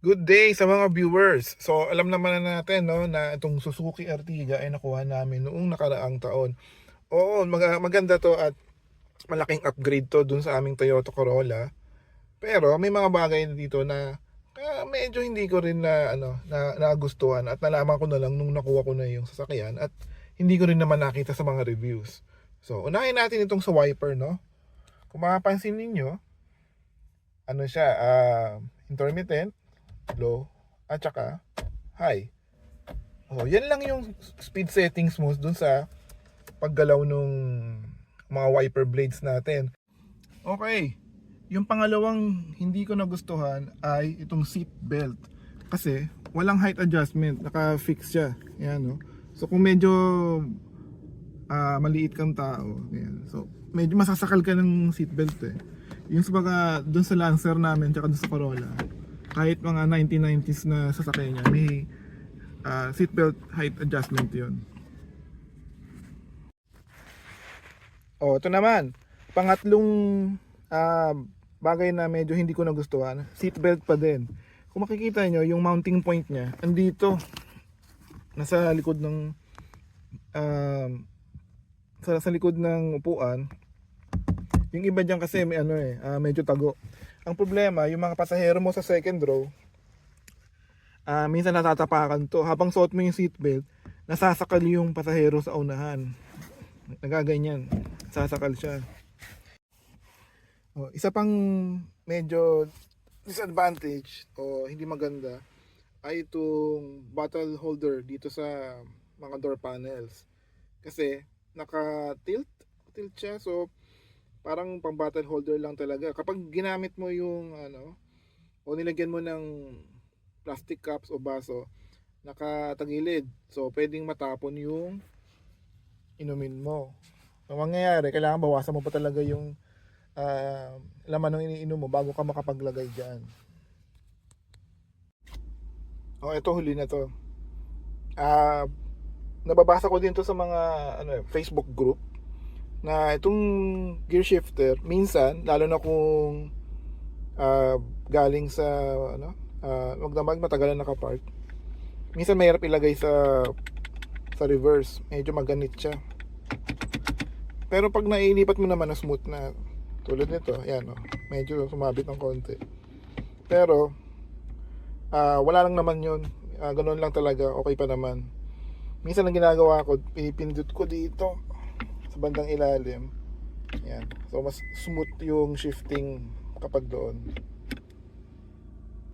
Good day sa mga viewers. So, alam naman na natin no na itong Suzuki Ertiga ay nakuha namin noong nakaraang taon. Oo, maganda to at malaking upgrade to dun sa aming Toyota Corolla. Pero may mga bagay na dito na medyo hindi ko rin na nagustuhan at nalaman ko na lang nung nakuha ko na yung sasakyan at hindi ko rin naman nakita sa mga reviews. So, unahin natin itong sa wiper, no? Kung mapapansin ninyo, ano siya, intermittent, low, at saka high. Oh, yan lang yung speed settings mo dun sa paggalaw nung mga wiper blades natin. Okay. Yung pangalawang hindi ko nagustuhan ay itong seat belt. Kasi walang height adjustment, naka-fix siya. Yan, no. So kung medyo maliit kang tao, yan. So medyo masasakal ka ng seat belt eh. Yung sa mga doon sa Lancer namin tsaka doon sa Corolla, kahit mga 1990s na sasakyan niya, may seatbelt height adjustment yun. Oh, ito naman. Pangatlong bagay na medyo hindi ko nagustuhan, seatbelt pa din. Kung makikita nyo, yung mounting point niya, andito. Nasa likod ng sa likod ng upuan. Yung iba dyan kasi may medyo tago. Ang problema, yung mga pasahero mo sa second row, minsan natatapakan to. Habang suot mo yung seatbelt, nasasakal yung pasahero sa unahan. Nagaganyan. Sasakal siya. Oh, isa pang medyo disadvantage o hindi maganda ay itong bottle holder dito sa mga door panels. Kasi naka-tilt siya, so parang pang bottle holder lang talaga. Kapag ginamit mo yung o nilagyan mo ng plastic cups o baso, nakatagilid. So pwedeng matapon yung inumin mo. Ang mangyayari, kailangan bawasan mo pa talaga yung laman ng iniinom mo bago ka makapaglagay dyan. Oh, ito huli na to. Nababasa ko din to sa mga Facebook group na itong gear shifter minsan, lalo na kung galing sa magdamag matagalan nakapark, minsan mahirap ilagay sa reverse, medyo maganit siya. Pero pag nailipat mo naman na smooth na tulad nito, ayan medyo sumabit ng konti. Pero wala lang naman yun, ganoon lang talaga, okay pa naman. Minsan ang ginagawa ko, pinipindot ko dito sa bandang ilalim. Ayan. So mas smooth yung shifting kapag doon.